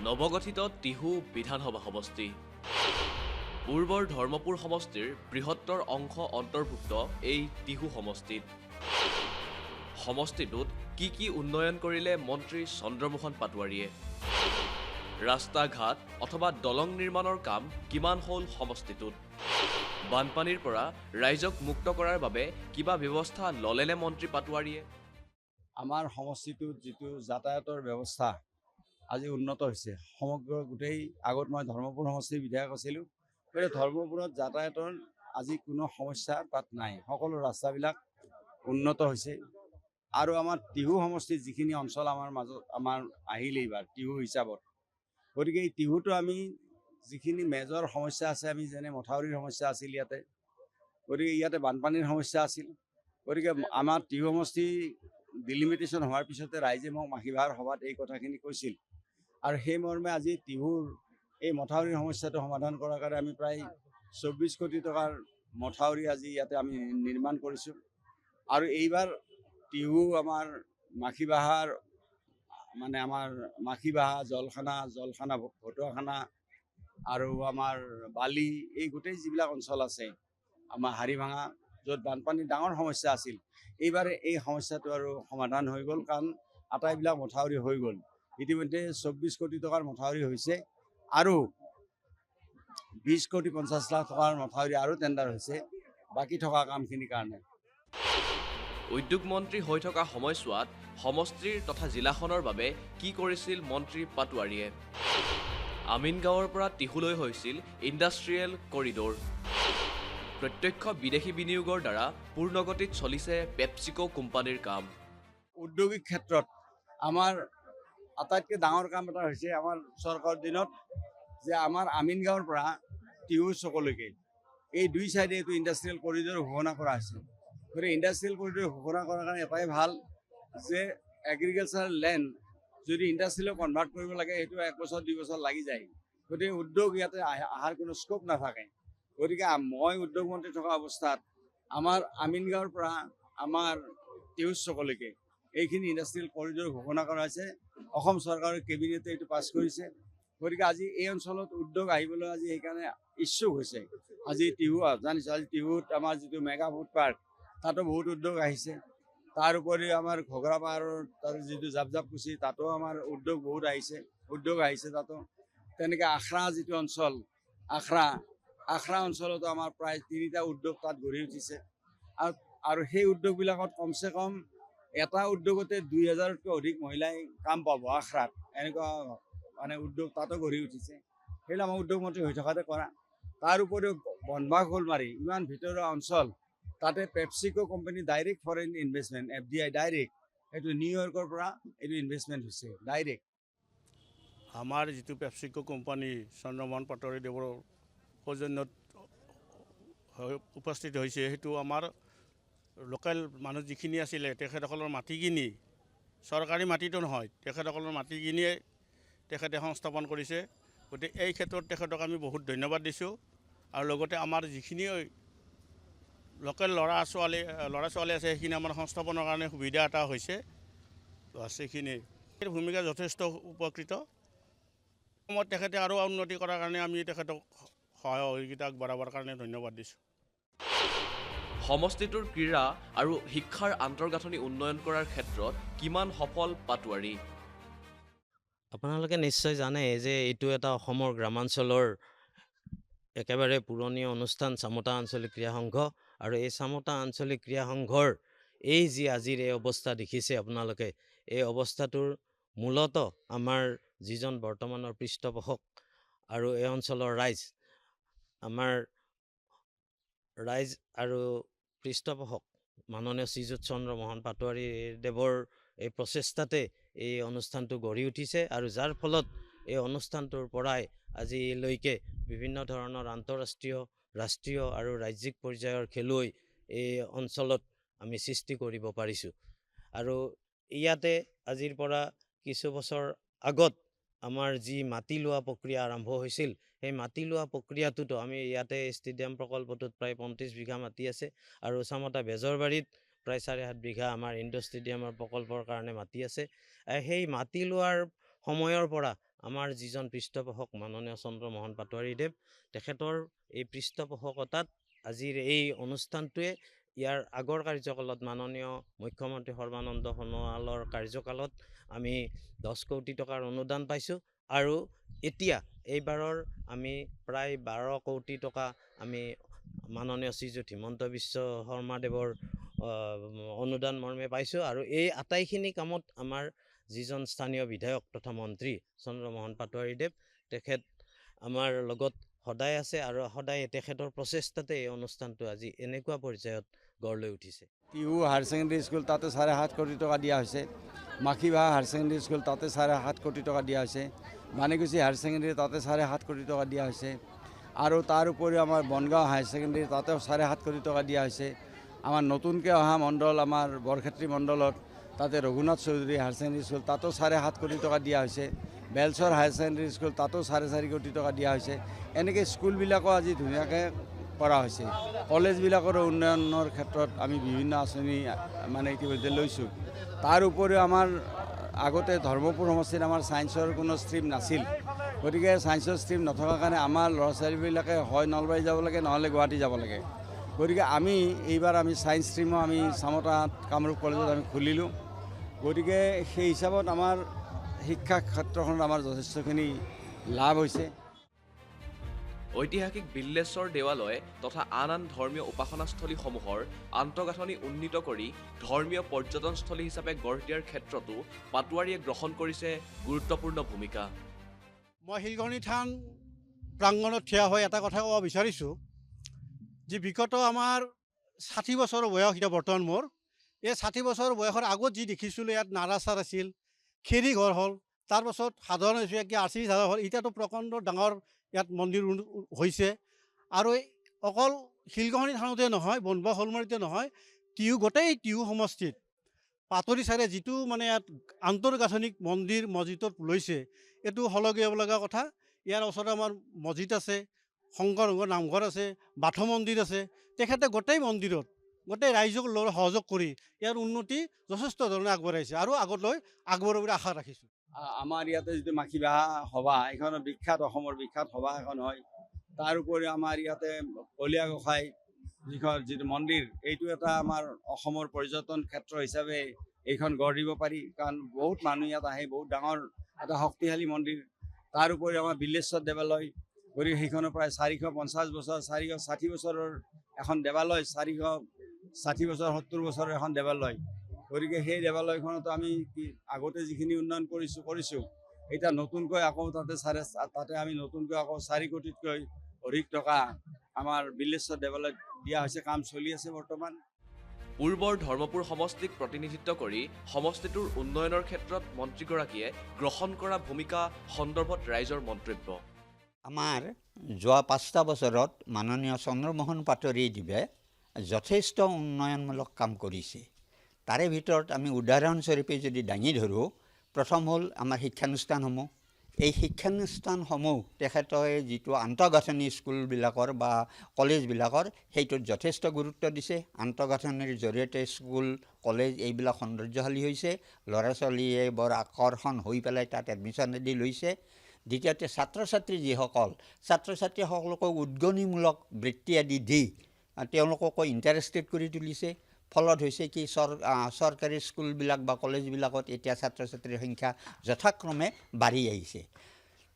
নৱগঠিত টিহু বিধানসভা সমষ্টি। পূৰ্বৰ ধৰ্মপুৰ সমষ্টিৰ বৃহত্তৰ অংশ অন্তৰ্ভুক্ত এই টিহু সমষ্টিত। সমষ্টিটোত কি উন্নয়ন কৰিলে মন্ত্ৰী চন্দ্ৰমোহন পাটোৱাৰীয়ে? ৰাস্তা ঘাট অথবা দলং নিৰ্মাণৰ কাম কিমান হ'ল সমষ্টিটোত? বানপানীৰ পৰা ৰাইজক মুক্ত কৰাৰ বাবে কিবা ব্যৱস্থা ল'লেনে মন্ত্ৰী পাটোৱাৰীয়ে? আমাৰ সমষ্টিটোত যিটো যাতায়াতৰ ব্যৱস্থা আজি উন্নত হৈছে। সমগ্ৰ গোটেই আগত মই ধৰ্মপুৰ সমষ্টিৰ বিধায়ক আছিলোঁ। গতিকে ধৰ্মপুৰত যাতায়াতৰ আজি কোনো সমস্যা তাত নাই। সকলো ৰাস্তাবিলাক উন্নত হৈছে। আৰু আমাৰ টিহু সমষ্টিৰ যিখিনি অঞ্চল আমাৰ আহিল এইবাৰ টিহু হিচাপত, গতিকে এই টিহুটো আমি যিখিনি মেজৰ সমস্যা আছে, আমি যেনে মথাউৰিৰ সমস্যা আছিল ইয়াতে, গতিকে ইয়াতে বানপানীৰ সমস্যা আছিল। গতিকে আমাৰ টিহু সমষ্টি ডিলিমিটেশ্যন হোৱাৰ পিছতে ৰাইজে মোক মাখিবাহাৰ সভাত এই কথাখিনি কৈছিল। আৰু সেই মৰ্মে আজি টিহুৰ এই মথাউৰিৰ সমস্যাটো সমাধান কৰাৰ কাৰণে আমি প্ৰায় 24 কোটি টকাৰ মথাউৰি আজি ইয়াতে আমি নিৰ্মাণ কৰিছোঁ। আৰু এইবাৰ টিহু আমাৰ মাখিবাহাৰ আমাৰ মাখিবাহা, জলখানা ভতুৱাখানা আৰু আমাৰ বালি, এই গোটেই যিবিলাক অঞ্চল আছে আমাৰ হাৰিভাঙা, য'ত বানপানীৰ ডাঙৰ সমস্যা আছিল, এইবাৰে এই সমস্যাটো আৰু সমাধান হৈ গ'ল, কাৰণ আটাইবিলাক মথাউৰি হৈ গ'ল। ইতিমধ্যে 24 কোটি টকাৰ মথাউৰি হৈছে আৰু 20 কোটি 50 লাখ টকাৰ মথাউৰি আৰু টেণ্ডাৰ হৈছে বাকী থকা কামখিনিৰ কাৰণে। উদ্যোগ মন্ত্ৰী হৈ থকা সময়ছোৱাত সমষ্টিৰ তথা জিলাখনৰ বাবে কি কৰিছিল মন্ত্ৰী পাটোৱাৰীয়ে? আমিনগাঁৱৰ পৰা টিহুলৈ হৈছিল ইণ্ডাষ্ট্ৰিয়েল কৰিডৰ। প্ৰত্যক্ষ বিদেশী বিনিয়োগৰ দ্বাৰা পূৰ্ণগতিত চলিছে পেপচিকো কোম্পানীৰ কাম। উদ্যোগিক ক্ষেত্ৰত আমাৰ আটাইতকৈ ডাঙৰ কাম এটা হৈছে আমাৰ চৰকাৰৰ দিনত, যে আমাৰ আমিনগাঁৱৰ পৰা টিহু চকলৈকে এই দুই চাইডে এইটো ইণ্ডাষ্ট্ৰিয়েল কৰিডৰ ঘোষণা কৰা হৈছে। গতিকে ইণ্ডাষ্ট্ৰিয়েল কৰিডৰ ঘোষণা কৰাৰ কাৰণে এটাই ভাল, যে এগ্ৰিকালচাৰ লেণ্ড যদি ইণ্ডাষ্ট্ৰিয়েলত কনভাৰ্ট কৰিব লাগে, সেইটো 1 বছৰ 2 বছৰ লাগি যায়। গতিকে উদ্যোগ ইয়াতে অহাৰ কোনো স্কোপ নাথাকে। গতিকে মই উদ্যোগ মন্ত্ৰী থকা অৱস্থাত আমাৰ আমিনগাঁৱৰ পৰা আমাৰ টিহু চকলৈকে এইখিনি ইণ্ডাষ্ট্ৰিয়েল কৰিডৰ ঘোষণা কৰা হৈছে। অসম চৰকাৰৰ কেবিনেটে এইটো পাছ কৰিছে। গতিকে আজি এই অঞ্চলত উদ্যোগ আহিবলৈ আজি সেইকাৰণে ইচ্ছুক হৈছে। আজি টিহু জানিছোঁ, আজি টিহুত আমাৰ যিটো মেগা ফুড পাৰ্ক, তাতো বহুত উদ্যোগ আহিছে। তাৰ উপৰি আমাৰ ঘগৰা পাহাৰৰ তাৰ যিটো জাপকুছি, তাতো আমাৰ উদ্যোগ বহুত আহিছে, তাতো। তেনেকৈ আখৰা যিটো অঞ্চল, আখৰা অঞ্চলতো আমাৰ প্ৰায় 3টা উদ্যোগ তাত গঢ়ি উঠিছে। আৰু সেই উদ্যোগবিলাকত কমচে কম এটা উদ্যোগতে 2000তকৈ অধিক মহিলাই কাম পাব। আখৰাত এনেকুৱা উদ্যোগ তাতো গঢ়ি উঠিছে। সেইবিলাক আমাৰ উদ্যোগ মন্ত্ৰী হৈ থকাতে কৰা। তাৰ উপৰিও বনবাস শোলমাৰী, ইমান ভিতৰুৱা অঞ্চল, তাতে PepsiCo company direct foreign investment, FDI direct, এইটো নিউয়ৰ্কৰ পৰা এইটো ইনভেষ্টমেণ্ট হৈছে ডাইৰেক্ট। আমাৰ যিটো পেপচিকো কোম্পানী চন্দ্ৰমোহন পাটোৱাৰীদেৱৰ সৌজন্যত উপস্থিত হৈছে, সেইটো আমাৰ লোকেল মানুহ যিখিনি আছিলে, তেখেতসকলৰ মাটি কিনি, চৰকাৰী মাটিটো নহয়, তেখেতসকলৰ মাটি কিনিয়ে তেখেতে সংস্থাপন কৰিছে। গতিকে এই ক্ষেত্ৰত তেখেতক আমি বহুত ধন্যবাদ দিছোঁ। আৰু লগতে আমাৰ যিখিনি লোকেল ল'ৰা ছোৱালী আছে, সেইখিনি আমাৰ সংস্থাপনৰ কাৰণে সুবিধা এটা হৈছে। সেইখিনি ভূমিকা যথেষ্ট উপকৃত। সময়ত তেখেতে আৰু উন্নতি কৰাৰ কাৰণে আমি তেখেতক সহযোগিতা আগবঢ়াবৰ কাৰণে ধন্যবাদ দিছোঁ। সমষ্টিটোৰ ক্ৰীড়া আৰু শিক্ষাৰ আন্তঃগাঁথনি উন্নয়ন কৰাৰ ক্ষেত্ৰত কিমান সফল পাটোৱাৰী? আপোনালোকে নিশ্চয় জানে যে এইটো এটা অসমৰ গ্ৰামাঞ্চলৰ একেবাৰে পুৰণি অনুষ্ঠান, চামতা আঞ্চলিক ক্ৰীড়া সংঘ। আৰু এই চামতা আঞ্চলিক ক্ৰীড়া সংঘৰ এই যি আজিৰ এই অৱস্থা দেখিছে আপোনালোকে, এই অৱস্থাটোৰ মূলত আমাৰ যিজন বৰ্তমানৰ পৃষ্ঠপোষক আৰু এই অঞ্চলৰ আমাৰ ৰাইজ আৰু পৃষ্ঠপোষক মাননীয় শ্ৰীযুত চন্দ্ৰমোহন পাটোৱাৰীদেৱৰ এই প্ৰচেষ্টাতে এই অনুষ্ঠানটো গঢ়ি উঠিছে। আৰু যাৰ ফলত এই অনুষ্ঠানটোৰ পৰাই আজিলৈকে বিভিন্ন ধৰণৰ আন্তঃৰাষ্ট্ৰীয়, ৰাষ্ট্ৰীয় আৰু ৰাজ্যিক পৰ্যায়ৰ খেলুৱৈ এই অঞ্চলত আমি সৃষ্টি কৰিব পাৰিছোঁ। আৰু ইয়াতে আজিৰ পৰা কিছু বছৰ আগত আমাৰ যি মাটি লোৱা প্ৰক্ৰিয়া আৰম্ভ হৈছিল, সেই মাটি লোৱা প্ৰক্ৰিয়াটোতো আমি ইয়াতে ষ্টেডিয়াম প্ৰকল্পটোত প্ৰায় 35 বিঘা মাটি আছে, আৰু চামতা বেজৰবাৰীত প্ৰায় 7.5 বিঘা আমাৰ ইণ্ডোৰ ষ্টেডিয়ামৰ প্ৰকল্পৰ কাৰণে মাটি আছে। সেই মাটি লোৱাৰ সময়ৰ পৰা আমাৰ যিজন পৃষ্ঠপোষক মাননীয় চন্দ্ৰমোহন পাটোৱাৰীদেৱ, তেখেতৰ এই পৃষ্ঠপোষকতাত আজিৰ এই অনুষ্ঠানটোৱে ইয়াৰ আগৰ কাৰ্যকালত মাননীয় মুখ্যমন্ত্ৰী সৰ্বানন্দ সোণোৱালৰ কাৰ্যকালত আমি 10 কোটি টকাৰ অনুদান পাইছোঁ আৰু এতিয়া এইবাৰৰ আমি প্ৰায় 12 কোটি টকা আমি মাননীয় শ্ৰীযুত হিমন্ত বিশ্ব শৰ্মাদেৱৰ অনুদান মৰ্মে পাইছোঁ আৰু এই আটাইখিনি কামত আমাৰ যিজন স্থানীয় বিধায়ক তথা মন্ত্ৰী চন্দ্ৰমোহন পাটোৱাৰীদেৱ, তেখেত আমাৰ লগত সদায় আছে আৰু সদায় তেখেতৰ প্ৰচেষ্টাতে এই অনুষ্ঠানটো আজি এনেকুৱা পৰ্যায়ত গঢ় লৈ উঠিছে। টিহু হায়াৰ ছেকেণ্ডেৰী স্কুল তাতে 7.5 কোটি টকা দিয়া হৈছে, মাখিবাহা হায়াৰ ছেকেণ্ডেৰী স্কুল তাতে 7.5 কোটি টকা দিয়া হৈছে, মানিকুছি হায়াৰ ছেকেণ্ডেৰী তাতে 7.5 কোটি টকা দিয়া হৈছে আৰু তাৰ উপৰিও আমাৰ বনগাঁও হায়াৰ ছেকেণ্ডেৰী তাতেও 7.5 কোটি টকা দিয়া হৈছে। আমাৰ নতুনকৈ অহা মণ্ডল আমাৰ বৰক্ষেত্ৰী মণ্ডলত তাতে Raghunath Choudhury higher secondary school তাতো 7.5 কোটি টকা দিয়া হৈছে, বেলচৰ হায়াৰ ছেকেণ্ডেৰী স্কুল তাতো 4.5 কোটি টকা দিয়া হৈছে। এনেকৈ স্কুলবিলাকো আজি ধুনীয়াকৈ কৰা হৈছে। কলেজবিলাকৰো উন্নয়নৰ ক্ষেত্ৰত আমি বিভিন্ন আঁচনি মানে ইতিমধ্যে লৈছোঁ। তাৰ উপৰিও আমাৰ আগতে ধৰ্মপুৰ সমষ্টিত আমাৰ ছায়েন্সৰ কোনো ষ্ট্ৰীম নাছিল, গতিকে ছায়েন্সৰ ষ্ট্ৰীম নথকাৰ কাৰণে আমাৰ ল'ৰা ছোৱালীবিলাকে হয় নলবাৰী যাব লাগে নহ'লে গুৱাহাটী যাব লাগে। গতিকে আমি এইবাৰ আমি ছায়েন্স ষ্ট্ৰীমো আমি চামতা কামৰূপ কলেজত আমি খুলিলোঁ। গতিকে সেই হিচাপত আমাৰ শিক্ষা ক্ষেত্ৰখনত আমাৰ যথেষ্টখিনি লাভ হৈছে। ঐতিহাসিক বিল্লেশ্বৰ দেৱালয় তথা আন আন ধৰ্মীয় উপাসনাস্থলীসমূহৰ আন্তঃগাঁথনি উন্নীত কৰি ধৰ্মীয় পৰ্যটনস্থলী হিচাপে গঢ় দিয়াৰ ক্ষেত্ৰতো পাটোৱাৰীয়ে গ্ৰহণ কৰিছে গুৰুত্বপূৰ্ণ ভূমিকা। মই শিলঘানী থান প্ৰাংগণত থিয় হৈ এটা কথা ক'ব বিচাৰিছোঁ যে বিগত আমাৰ 60 বছৰ বয়স এতিয়া বৰ্তমান মোৰ, এই 60 বছৰ বয়সৰ আগত যি দেখিছিলোঁ ইয়াত নাৰাচাৰ আছিল, খেৰী ঘৰ হ'ল, তাৰপাছত সাধাৰণ RCC হ'ল, এতিয়াতো প্ৰকাণ্ড ডাঙৰ ইয়াত মন্দিৰ হৈছে। আৰু অকল শিলঘানী থানতে নহয়, বনবা শলমাৰীতে নহয়, গোটেই টিহু সমষ্টিত পাটোৱাৰী ছাৰে যিটো মানে ইয়াত আন্তঃগাঁথনিক মন্দিৰ মছজিদত লৈছে, এইটো শলাগিব লগা কথা। ইয়াৰ ওচৰতে আমাৰ মছজিদ আছে, শংকৰ সংঘৰ নামঘৰ আছে, বাথৌ মন্দিৰ আছে। তেখেতে গোটেই মন্দিৰত গোটেই ৰাইজক সহযোগ কৰি ইয়াৰ উন্নতি যথেষ্ট ধৰণে আগবঢ়াইছে আৰু আগলৈ আগবঢ়াবলৈ আশা ৰাখিছোঁ। আমাৰ ইয়াতে যিটো মাখিবাহা সভা, এইখন বিখ্যাত, অসমৰ বিখ্যাত সভা এখন হয়। তাৰ উপৰিও আমাৰ ইয়াতে কলীয়া গোসাঁই যিটো মন্দিৰ, এইটো এটা আমাৰ অসমৰ পৰ্যটন ক্ষেত্ৰ হিচাপে এইখন গঢ় দিব পাৰি, কাৰণ বহুত মানুহ ইয়াত আহে, বহুত ডাঙৰ এটা শক্তিশালী মন্দিৰ। তাৰ উপৰিও আমাৰ বিল্লেশ্বৰ দেৱালয়, গতিকে সেইখনৰ প্ৰায় 450 বছৰ 460 বছৰৰ এখন দেৱালয়, 460 বছৰ 70 বছৰৰ এখন দেৱালয়। গতিকে সেই দেৱালয়খনতো আমি আগতে যিখিনি উন্নয়ন কৰিছোঁ এতিয়া নতুনকৈ আকৌ তাতে আমি নতুনকৈ আকৌ 4 কোটিতকৈ অধিক টকা আমাৰ বিল্লেশ্বৰ দেৱালয়ত দিয়া হৈছে, কাম চলি আছে বৰ্তমান। পূৰ্বৰ ধৰ্মপুৰ সমষ্টিক প্ৰতিনিধিত্ব কৰি সমষ্টিটোৰ উন্নয়নৰ ক্ষেত্ৰত মন্ত্ৰীগৰাকীয়ে গ্ৰহণ কৰা ভূমিকা সন্দৰ্ভত ৰাইজৰ মন্তব্য। আমাৰ যোৱা 5টা বছৰত মাননীয় চন্দ্ৰমোহন পাটোৱাৰীদেৱে যথেষ্ট উন্নয়নমূলক কাম কৰিছে। তাৰে ভিতৰত আমি উদাহৰণস্বৰূপে যদি দাঙি ধৰোঁ, প্ৰথম হ'ল আমাৰ শিক্ষানুষ্ঠানসমূহ। এই শিক্ষানুষ্ঠানসমূহ তেখেতে যিটো আন্তঃগাঁথনি স্কুলবিলাকৰ বা কলেজবিলাকৰ, সেইটোত যথেষ্ট গুৰুত্ব দিছে। আন্তঃগাঁথনিৰ জৰিয়তে স্কুল কলেজ এইবিলাক সৌন্দৰ্যশালী হৈছে, ল'ৰা ছোৱালীয়ে বৰ আকৰ্ষণ হৈ পেলাই তাত এডমিশ্যন আদি লৈছে। দ্বিতীয়তে ছাত্ৰ ছাত্ৰীসকলক উদ্গনিমূলক বৃত্তি আদি দি তেওঁলোককো ইণ্টাৰেষ্টেড কৰি তুলিছে। ফলত হৈছে কি, চৰকাৰী স্কুলবিলাক বা কলেজবিলাকত এতিয়া ছাত্ৰ ছাত্ৰীৰ সংখ্যা যথাক্ৰমে বাঢ়ি আহিছে।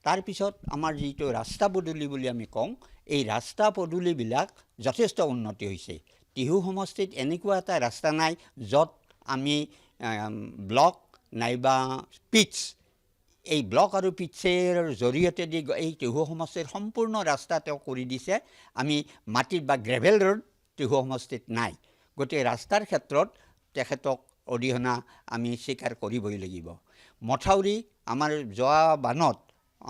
তাৰপিছত আমাৰ যিটো ৰাস্তা পদূলি বুলি আমি কওঁ, এই ৰাস্তা পদূলিবিলাক যথেষ্ট উন্নতি হৈছে। টিহু সমষ্টিত এনেকুৱা এটা ৰাস্তা নাই য'ত আমি ব্লক নাইবা পিটছ, এই ব্লক আৰু পিটছৰ জৰিয়তে দি এই টিহু সমষ্টিৰ সম্পূৰ্ণ ৰাস্তা তেওঁ কৰি দিছে। আমি মাটিত বা গ্ৰেভেল ৰোড টিহু সমষ্টিত নাই। গতিকে ৰাস্তাৰ ক্ষেত্ৰত তেখেতক অৰিহণা আমি স্বীকাৰ কৰিবই লাগিব। মথাউৰি, আমাৰ যোৱা বানত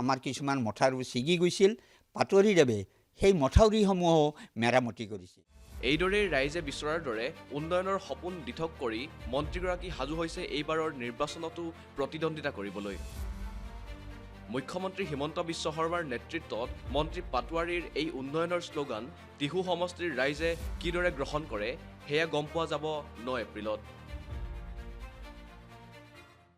আমাৰ কিছুমান মথাউৰি ছিগি গৈছিল, পাটোৱাৰীদেৱে সেই মথাউৰিসমূহো মেৰামতি কৰিছে। এইদৰেই ৰাইজে বিচৰাৰ দৰে উন্নয়নৰ সপোন দিঠক কৰি মন্ত্ৰীগৰাকী সাজু হৈছে এইবাৰৰ নিৰ্বাচনতো প্ৰতিদ্বন্দ্বিতা কৰিবলৈ। মুখ্যমন্ত্ৰী হিমন্ত বিশ্ব শৰ্মাৰ নেতৃত্বত মন্ত্ৰী পাটোৱাৰীৰ এই উন্নয়নৰ শ্লোগান টিহু সমষ্টিৰ ৰাইজে কিদৰে গ্ৰহণ কৰে সেয়া গম পোৱা যাব 9 এপ্ৰিলত।